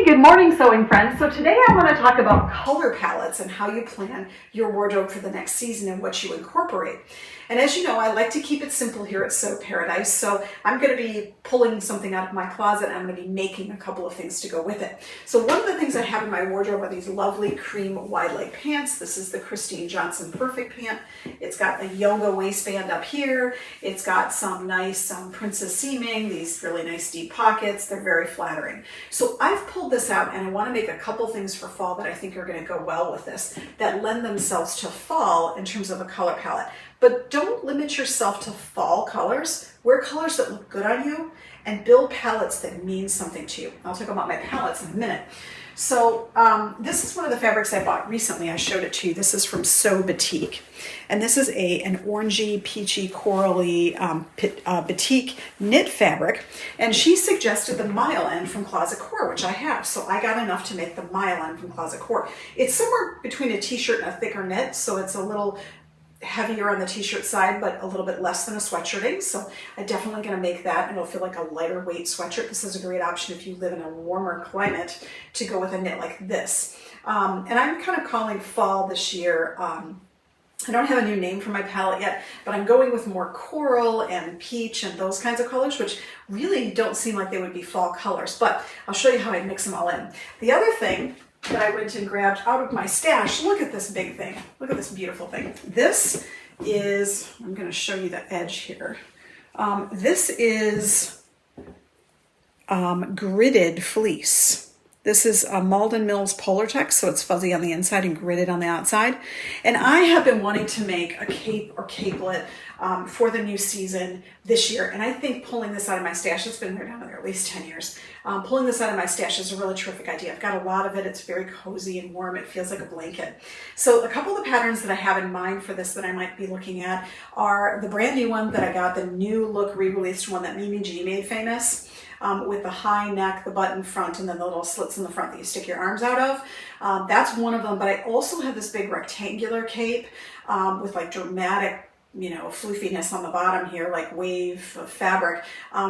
Hey, good morning, sewing friends. So today I want to talk about color palettes and how you plan your wardrobe for the next season and what you incorporate. And as you know, I like to keep it simple here at Sew Paradise, so I'm going to be pulling something out of my closet and I'm going to be making a couple of things to go with it. So one of the things I have in my wardrobe are these lovely cream wide leg pants. This is the Christine Johnson Perfect Pant. It's got a yoga waistband up here. It's got some nice princess seaming, these really nice deep pockets. They're very flattering. So I've pulled this out and I want to make a couple things for fall that I think are going to go well with this, that lend themselves to fall in terms of a color palette. But don't limit yourself to fall colors. Wear colors that look good on you and build palettes that mean something to you. I'll talk about my palettes in a minute. So this is one of the fabrics I bought recently. I showed it to you. This is from Sew Batik. And this is an orangey, peachy, corally batik knit fabric. And she suggested the mile end from Closet Core, which I have. So I got enough to make the mile end from Closet Core. It's somewhere between a t-shirt and a thicker knit. So it's a little heavier on the t-shirt side, but a little bit less than a sweatshirting. So I'm definitely going to make that, and it'll feel like a lighter weight sweatshirt. This is a great option if you live in a warmer climate to go with a knit like this. And I'm kind of calling fall this year. I don't have a new name for my palette yet, but I'm going with more coral and peach and those kinds of colors, which really don't seem like they would be fall colors, but I'll show you how I mix them all in. The other thing that I went and grabbed out of my stash, look at this big thing. Look at this beautiful thing. This is, I'm going to show you the edge here. This is gridded fleece. This is a Malden Mills Polartex, so it's fuzzy on the inside and gridded on the outside. And I have been wanting to make a cape or capelet for the new season this year. And I think pulling this out of my stash, it's been down there at least 10 years. Pulling this out of my stash is a really terrific idea. I've got a lot of it. It's very cozy and warm. It feels like a blanket. So a couple of the patterns that I have in mind for this that I might be looking at are the brand new one that I got, the new look re-released one that Mimi G made famous. With the high neck, the button front, and then the little slits in the front that you stick your arms out of. That's one of them, but I also have this big rectangular cape with like dramatic, floofiness on the bottom here, like wave of fabric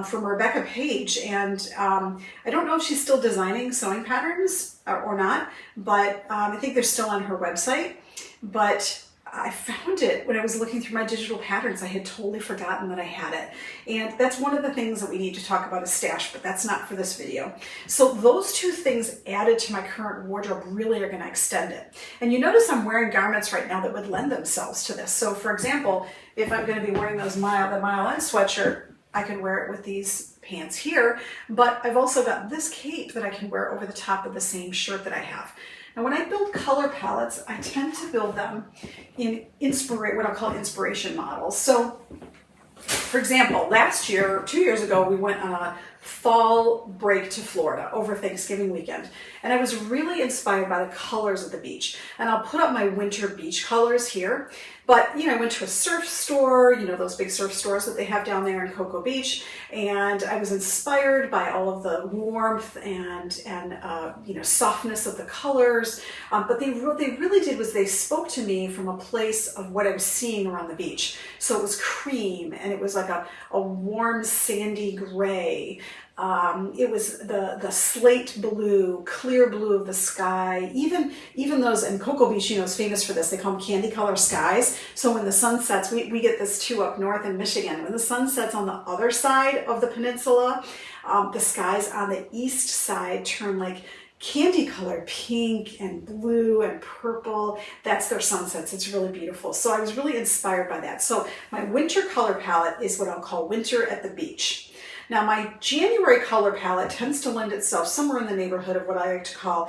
from Rebecca Page. And I don't know if she's still designing sewing patterns or not, but I think they're still on her website. But I found it when I was looking through my digital patterns. I had totally forgotten that I had it. And that's one of the things that we need to talk about, a stash, but that's not for this video. So those two things added to my current wardrobe really are going to extend it. And you notice I'm wearing garments right now that would lend themselves to this. So for example, if I'm going to be wearing the mile end sweatshirt, I can wear it with these pants here, but I've also got this cape that I can wear over the top of the same shirt that I have. Now, when I build color palettes, I tend to build them in what I'll call inspiration models. So, for example, last year, 2 years ago, we went on a fall break to Florida over Thanksgiving weekend. And I was really inspired by the colors of the beach. And I'll put up my winter beach colors here. But, I went to a surf store, those big surf stores that they have down there in Cocoa Beach. And I was inspired by all of the warmth and softness of the colors. But what they really did was they spoke to me from a place of what I was seeing around the beach. So it was cream, and it was like a warm sandy gray. It was the slate blue, clear blue of the sky. Even those, and Cocoa Beach, is famous for this. They call them candy color skies. So when the sun sets, we get this too up north in Michigan. When the sun sets on the other side of the peninsula, the skies on the east side turn like candy colored pink and blue and purple. That's their sunsets. It's really beautiful. So I was really inspired by that. So my winter color palette is what I'll call winter at the beach. Now, my January color palette tends to lend itself somewhere in the neighborhood of what I like to call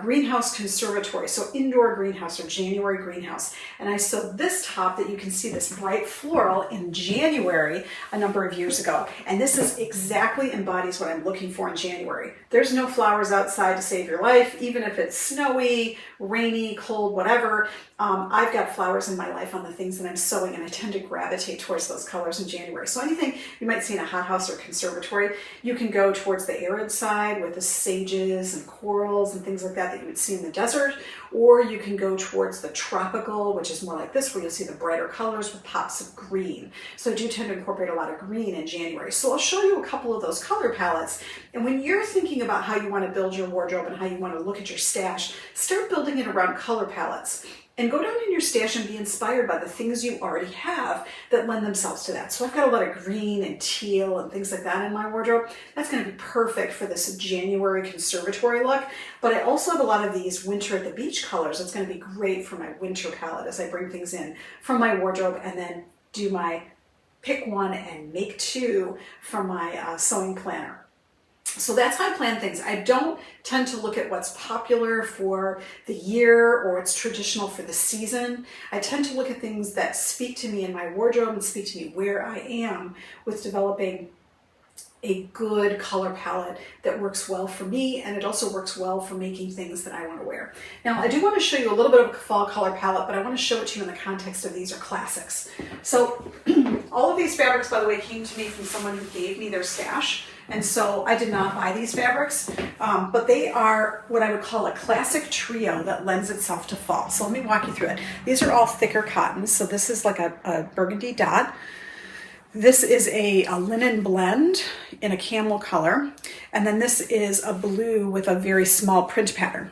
greenhouse conservatory, so indoor greenhouse or January greenhouse. And I sewed this top that you can see, this bright floral, in January a number of years ago. And this is exactly embodies what I'm looking for in January. There's no flowers outside to save your life, even if it's snowy, rainy, cold, whatever. I've got flowers in my life on the things that I'm sewing, and I tend to gravitate towards those colors in January. So anything you might see in a hothouse or conservatory. You can go towards the arid side with the sages and corals and things like that that you would see in the desert, or you can go towards the tropical, which is more like this, where you'll see the brighter colors with pops of green. So I do tend to incorporate a lot of green in January. So I'll show you a couple of those color palettes. And when you're thinking about how you want to build your wardrobe and how you want to look at your stash, start building it around color palettes. And go down in your stash and be inspired by the things you already have that lend themselves to that. So I've got a lot of green and teal and things like that in my wardrobe. That's going to be perfect for this January conservatory look. But I also have a lot of these winter at the beach colors. It's going to be great for my winter palette as I bring things in from my wardrobe and then do my pick one and make two from my sewing planner. So that's how I plan things. I don't tend to look at what's popular for the year or what's traditional for the season. I tend to look at things that speak to me in my wardrobe and speak to me where I am with developing a good color palette that works well for me, and it also works well for making things that I want to wear. Now, I do want to show you a little bit of a fall color palette, but I want to show it to you in the context of these are classics. So all of these fabrics, by the way, came to me from someone who gave me their stash. And so I did not buy these fabrics, but they are what I would call a classic trio that lends itself to fall. So let me walk you through it. These are all thicker cottons. So this is like a burgundy dot. This is a linen blend in a camel color. And then this is a blue with a very small print pattern.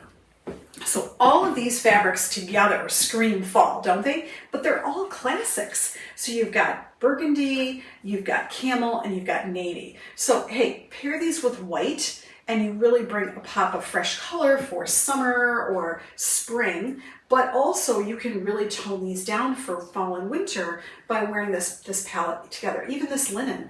So all of these fabrics together scream fall, don't they? But they're all classics. So you've got burgundy, you've got camel, and you've got navy. So hey, pair these with white and you really bring a pop of fresh color for summer or spring. But also you can really tone these down for fall and winter by wearing this palette together. Even this linen,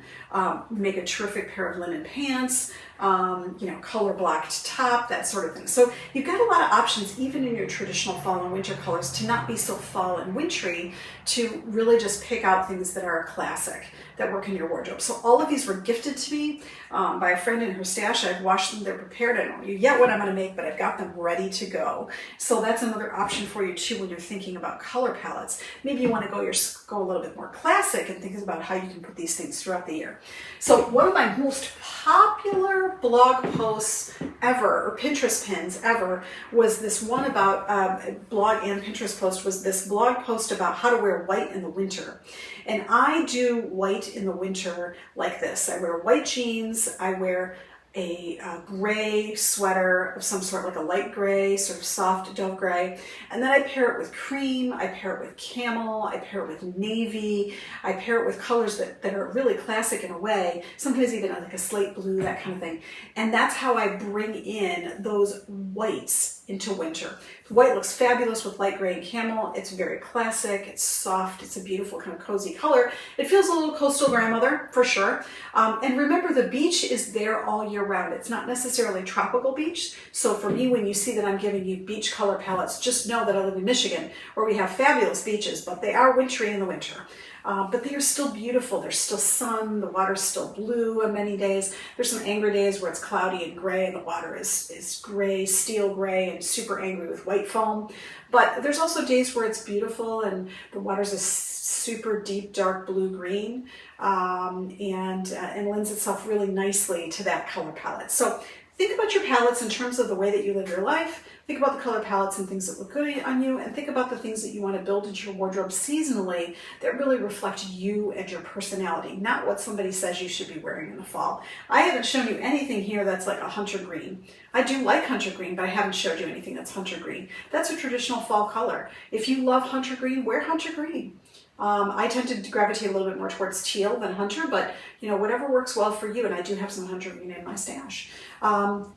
make a terrific pair of linen pants, color blocked top, that sort of thing. So you've got a lot of options, even in your traditional fall and winter colors, to not be so fall and wintry, to really just pick out things that are a classic that work in your wardrobe. So all of these were gifted to me by a friend in her stash. I've washed them, they're prepared. I don't know yet what I'm gonna make, but I've got them ready to go. So that's another option for you too when you're thinking about color palettes. Maybe you wanna go a little bit more classic and think about how you can put these things throughout the year. So one of my most popular blog posts ever, or Pinterest pins ever, was this one about, blog and Pinterest post, was this blog post about how to wear white in the winter. And I do white in the winter like this. I wear white jeans, I wear a gray sweater of some sort, like a light gray, sort of soft dove gray. And then I pair it with cream, I pair it with camel, I pair it with navy, I pair it with colors that are really classic in a way, sometimes even like a slate blue, that kind of thing. And that's how I bring in those whites into winter. White looks fabulous with light gray and camel. It's very classic, it's soft, it's a beautiful kind of cozy color. It feels a little coastal grandmother, for sure. And remember, the beach is there all year round. It's not necessarily tropical beach. So for me, when you see that I'm giving you beach color palettes, just know that I live in Michigan, where we have fabulous beaches, but they are wintry in the winter. But they are still beautiful. There's still sun, the water's still blue on many days. There's some angry days where it's cloudy and gray and the water is gray, steel gray, and super angry with white foam. But there's also days where it's beautiful and the water's a super deep, dark blue-green, and lends itself really nicely to that color palette. So think about your palettes in terms of the way that you live your life. Think about the color palettes and things that look good on you, and think about the things that you want to build into your wardrobe seasonally that really reflect you and your personality, not what somebody says you should be wearing in the fall. I haven't shown you anything here that's like a hunter green. I do like hunter green, but I haven't showed you anything that's hunter green. That's a traditional fall color. If you love hunter green, wear hunter green. I tend to gravitate a little bit more towards teal than hunter, but whatever works well for you, and I do have some hunter green in my stash.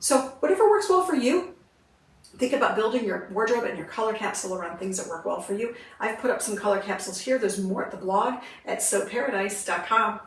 So whatever works well for you, think about building your wardrobe and your color capsule around things that work well for you. I've put up some color capsules here. There's more at the blog at sewparadise.com.